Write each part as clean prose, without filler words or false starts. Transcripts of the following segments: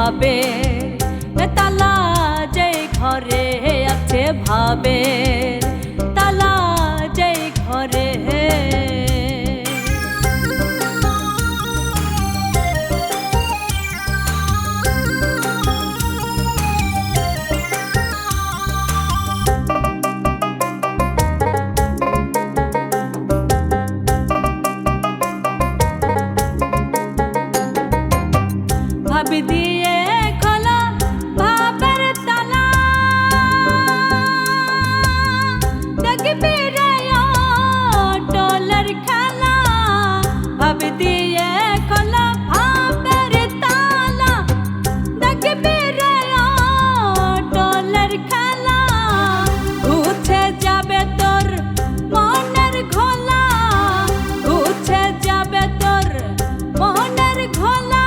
ভাবে তালা যেই ঘরে আছে ভাবে তালা যেই ঘরে ভাবি দিয়ে খোলা ভাবের তালা দেখবি রে ডলার খেলা ভাবি দিয়ে খোলা ভাবের তালা দেখবি রে ডলার খেলা ঘুছে যাবে তোর মনের ঘোলা ঘুছে যাবে তোর মনের ঘোলা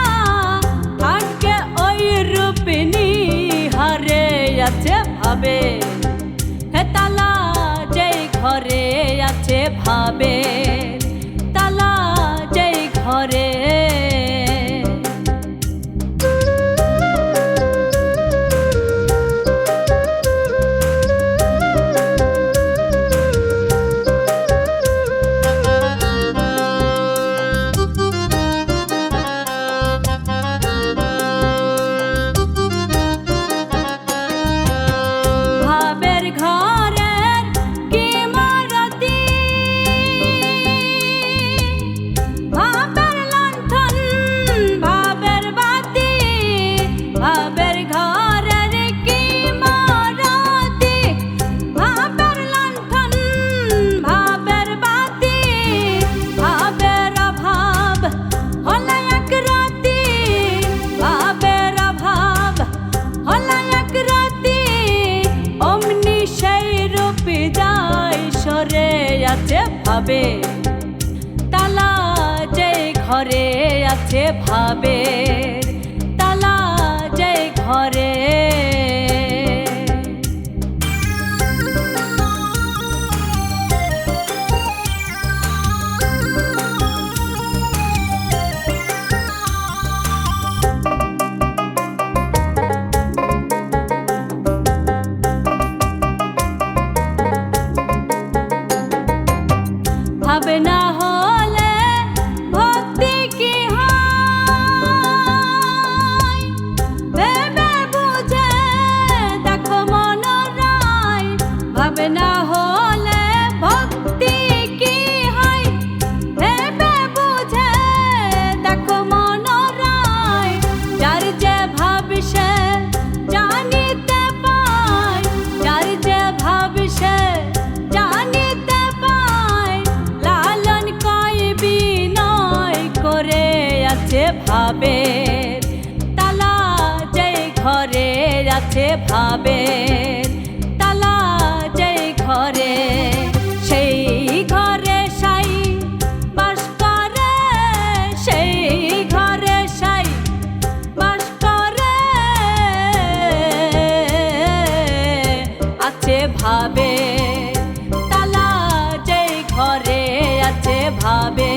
আছে ভাবে তালা যেই ঘরে আছে ভাবে তালা যেই ঘরে আছে ভাবে তালা যেই ঘরে আছে ভাবে তালা যেই ঘরে ভাবে না হলে ভক্তি কি হয় ভেবে বুঝে দেখো মনোরায় ভাবে না হলে ভক্তি কি হয় ভেবে বুঝে দেখো মনোরায় যার যে ভাবি সে জানিতে পায় যার যে ভাবি সে জানিতে পায় লালন কই বিনয় করে আছে ভাবে তালা যেই ঘরে আছে ভাবে তালা যেই ঘরে সেই ঘরে সাই বাস করে সেই ঘরে সাই বাস করে আছে ভাবে তালা যেই ঘরে আছে ভাবে।